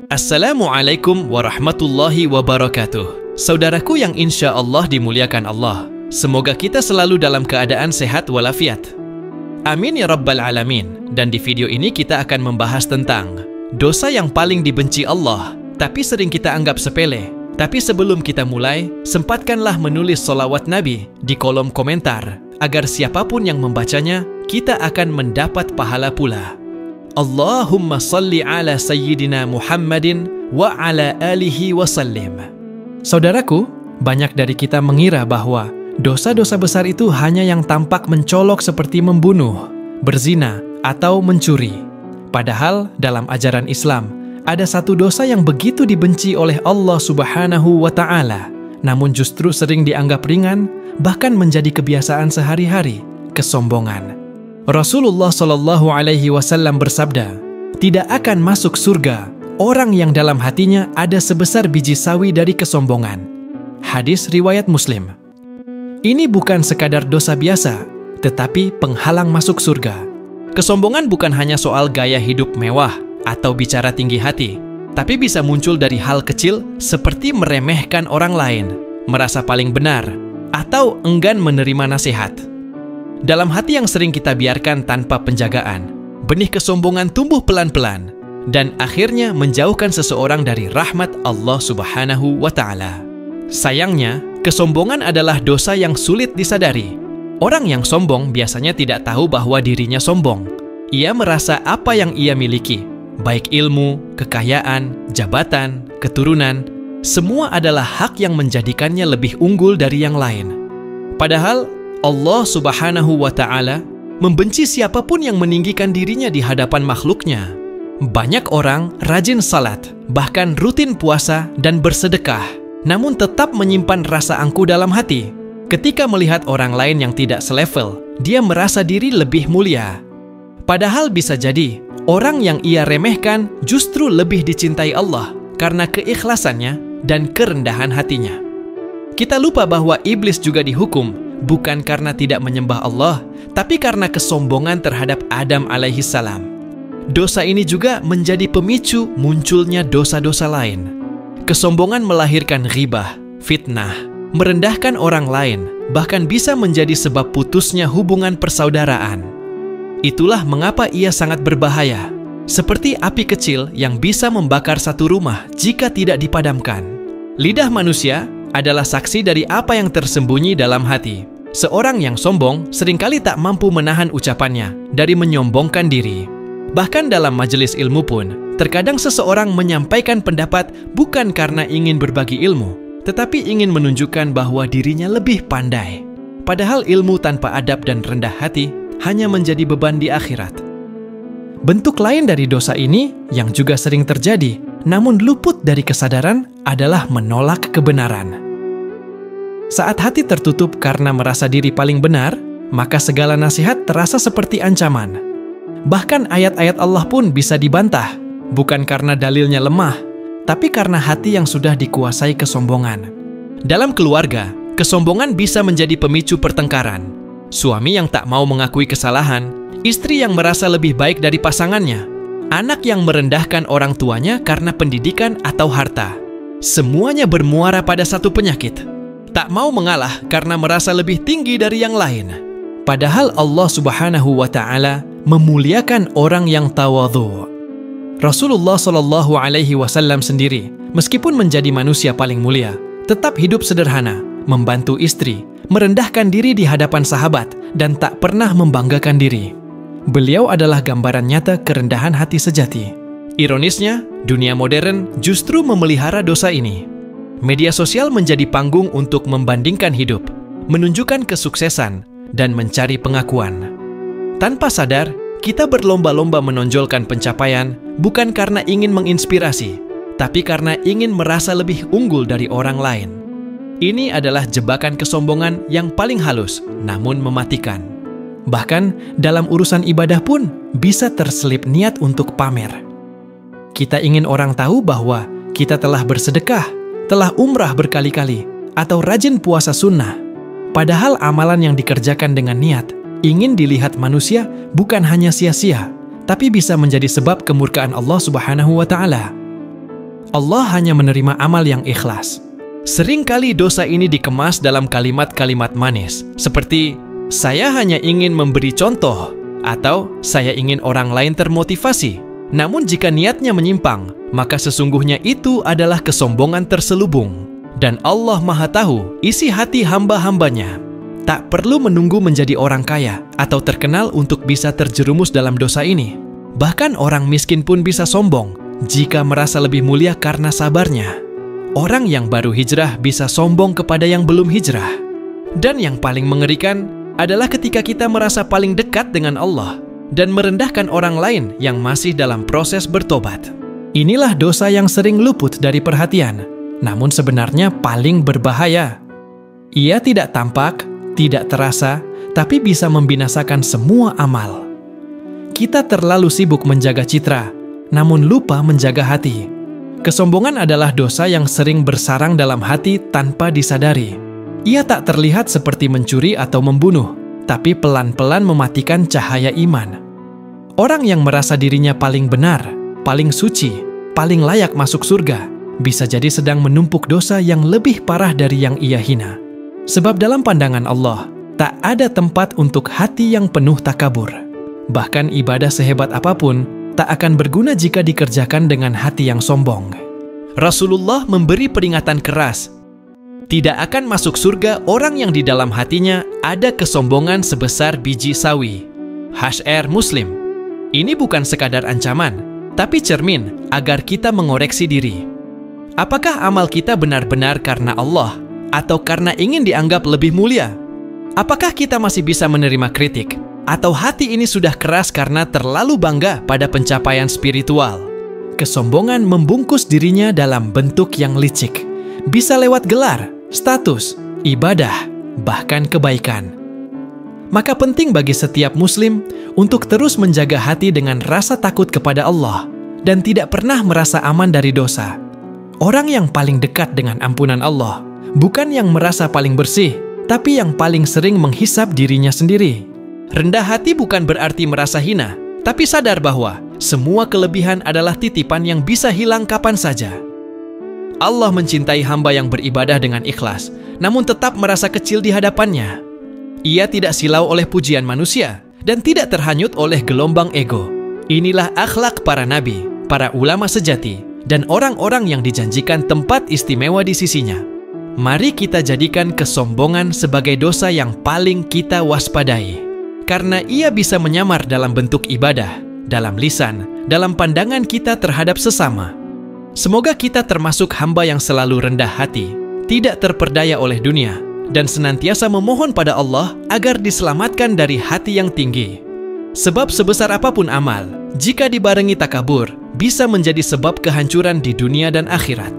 Assalamualaikum warahmatullahi wabarakatuh. Saudaraku yang insya Allah dimuliakan Allah, semoga kita selalu dalam keadaan sehat walafiat. Amin ya rabbal alamin. Dan di video ini kita akan membahas tentang dosa yang paling dibenci Allah, tapi sering kita anggap sepele. Tapi sebelum kita mulai, sempatkanlah menulis sholawat Nabi di kolom komentar, agar siapapun yang membacanya, kita akan mendapat pahala pula. Allahumma salli ala Sayyidina Muhammadin wa ala alihi wa sallim. Saudaraku, banyak dari kita mengira bahwa dosa-dosa besar itu hanya yang tampak mencolok seperti membunuh, berzina, atau mencuri. Padahal dalam ajaran Islam, ada satu dosa yang begitu dibenci oleh Allah Subhanahu wa Ta'ala, namun justru sering dianggap ringan, bahkan menjadi kebiasaan sehari-hari, kesombongan. Rasulullah Shallallahu Alaihi Wasallam bersabda, tidak akan masuk surga orang yang dalam hatinya ada sebesar biji sawi dari kesombongan. Hadis riwayat Muslim. Ini bukan sekadar dosa biasa, tetapi penghalang masuk surga. Kesombongan bukan hanya soal gaya hidup mewah atau bicara tinggi hati, tapi bisa muncul dari hal kecil seperti meremehkan orang lain, merasa paling benar, atau enggan menerima nasihat. Dalam hati yang sering kita biarkan tanpa penjagaan, benih kesombongan tumbuh pelan-pelan dan akhirnya menjauhkan seseorang dari rahmat Allah Subhanahu wa Ta'ala. Sayangnya, kesombongan adalah dosa yang sulit disadari. Orang yang sombong biasanya tidak tahu bahwa dirinya sombong. Ia merasa apa yang ia miliki, baik ilmu, kekayaan, jabatan, keturunan, semua adalah hak yang menjadikannya lebih unggul dari yang lain. Padahal, Allah Subhanahu wa Ta'ala membenci siapapun yang meninggikan dirinya di hadapan makhluknya. Banyak orang rajin salat, bahkan rutin puasa dan bersedekah, namun tetap menyimpan rasa angkuh dalam hati. Ketika melihat orang lain yang tidak selevel, dia merasa diri lebih mulia. Padahal bisa jadi, orang yang ia remehkan justru lebih dicintai Allah karena keikhlasannya dan kerendahan hatinya. Kita lupa bahwa iblis juga dihukum bukan karena tidak menyembah Allah, tapi karena kesombongan terhadap Adam alaihissalam. Dosa ini juga menjadi pemicu munculnya dosa-dosa lain. Kesombongan melahirkan ghibah, fitnah, merendahkan orang lain, bahkan bisa menjadi sebab putusnya hubungan persaudaraan. Itulah mengapa ia sangat berbahaya, seperti api kecil yang bisa membakar satu rumah jika tidak dipadamkan. Lidah manusia adalah saksi dari apa yang tersembunyi dalam hati. Seorang yang sombong seringkali tak mampu menahan ucapannya dari menyombongkan diri. Bahkan dalam majelis ilmu pun, terkadang seseorang menyampaikan pendapat bukan karena ingin berbagi ilmu, tetapi ingin menunjukkan bahwa dirinya lebih pandai. Padahal ilmu tanpa adab dan rendah hati hanya menjadi beban di akhirat. Bentuk lain dari dosa ini yang juga sering terjadi, namun luput dari kesadaran adalah menolak kebenaran. Saat hati tertutup karena merasa diri paling benar, maka segala nasihat terasa seperti ancaman. Bahkan ayat-ayat Allah pun bisa dibantah, bukan karena dalilnya lemah, tapi karena hati yang sudah dikuasai kesombongan. Dalam keluarga, kesombongan bisa menjadi pemicu pertengkaran. Suami yang tak mau mengakui kesalahan, istri yang merasa lebih baik dari pasangannya, anak yang merendahkan orang tuanya karena pendidikan atau harta. Semuanya bermuara pada satu penyakit. Tak mau mengalah karena merasa lebih tinggi dari yang lain. Padahal Allah Subhanahu wa Ta'ala memuliakan orang yang tawadhu. Rasulullah Shallallahu Alaihi Wasallam sendiri, meskipun menjadi manusia paling mulia, tetap hidup sederhana, membantu istri, merendahkan diri di hadapan sahabat, dan tak pernah membanggakan diri. Beliau adalah gambaran nyata kerendahan hati sejati. Ironisnya, dunia modern justru memelihara dosa ini. Media sosial menjadi panggung untuk membandingkan hidup, menunjukkan kesuksesan, dan mencari pengakuan. Tanpa sadar, kita berlomba-lomba menonjolkan pencapaian bukan karena ingin menginspirasi, tapi karena ingin merasa lebih unggul dari orang lain. Ini adalah jebakan kesombongan yang paling halus, namun mematikan. Bahkan, dalam urusan ibadah pun bisa terselip niat untuk pamer. Kita ingin orang tahu bahwa kita telah bersedekah, telah umrah berkali-kali, atau rajin puasa sunnah. Padahal amalan yang dikerjakan dengan niat ingin dilihat manusia bukan hanya sia-sia, tapi bisa menjadi sebab kemurkaan Allah Subhanahu wa Ta'ala. Allah hanya menerima amal yang ikhlas. Seringkali dosa ini dikemas dalam kalimat-kalimat manis, seperti saya hanya ingin memberi contoh, atau saya ingin orang lain termotivasi. Namun jika niatnya menyimpang, maka sesungguhnya itu adalah kesombongan terselubung. Dan Allah Maha Tahu isi hati hamba-hambanya. Tak perlu menunggu menjadi orang kaya atau terkenal untuk bisa terjerumus dalam dosa ini. Bahkan orang miskin pun bisa sombong jika merasa lebih mulia karena sabarnya. Orang yang baru hijrah bisa sombong kepada yang belum hijrah. Dan yang paling mengerikan adalah ketika kita merasa paling dekat dengan Allah dan merendahkan orang lain yang masih dalam proses bertobat. Inilah dosa yang sering luput dari perhatian, namun sebenarnya paling berbahaya. Ia tidak tampak, tidak terasa, tapi bisa membinasakan semua amal. Kita terlalu sibuk menjaga citra, namun lupa menjaga hati. Kesombongan adalah dosa yang sering bersarang dalam hati tanpa disadari. Ia tak terlihat seperti mencuri atau membunuh, tapi pelan-pelan mematikan cahaya iman. Orang yang merasa dirinya paling benar, paling suci, paling layak masuk surga, bisa jadi sedang menumpuk dosa yang lebih parah dari yang ia hina. Sebab dalam pandangan Allah, tak ada tempat untuk hati yang penuh takabur. Bahkan ibadah sehebat apapun, tak akan berguna jika dikerjakan dengan hati yang sombong. Rasulullah memberi peringatan keras, tidak akan masuk surga orang yang di dalam hatinya ada kesombongan sebesar biji sawi. HR Muslim. Ini bukan sekadar ancaman, tapi cermin agar kita mengoreksi diri. Apakah amal kita benar-benar karena Allah atau karena ingin dianggap lebih mulia? Apakah kita masih bisa menerima kritik? Atau hati ini sudah keras karena terlalu bangga pada pencapaian spiritual? Kesombongan membungkus dirinya dalam bentuk yang licik. Bisa lewat gelar, status, ibadah, bahkan kebaikan. Maka penting bagi setiap muslim untuk terus menjaga hati dengan rasa takut kepada Allah dan tidak pernah merasa aman dari dosa. Orang yang paling dekat dengan ampunan Allah bukan yang merasa paling bersih, tapi yang paling sering menghisap dirinya sendiri. Rendah hati bukan berarti merasa hina, tapi sadar bahwa semua kelebihan adalah titipan yang bisa hilang kapan saja. Allah mencintai hamba yang beribadah dengan ikhlas, namun tetap merasa kecil di hadapannya. Ia tidak silau oleh pujian manusia dan tidak terhanyut oleh gelombang ego. Inilah akhlak para nabi, para ulama sejati, dan orang-orang yang dijanjikan tempat istimewa di sisinya. Mari kita jadikan kesombongan sebagai dosa yang paling kita waspadai. Karena ia bisa menyamar dalam bentuk ibadah, dalam lisan, dalam pandangan kita terhadap sesama. Semoga kita termasuk hamba yang selalu rendah hati, tidak terperdaya oleh dunia, dan senantiasa memohon pada Allah agar diselamatkan dari hati yang tinggi. Sebab sebesar apapun amal, jika dibarengi takabur, bisa menjadi sebab kehancuran di dunia dan akhirat.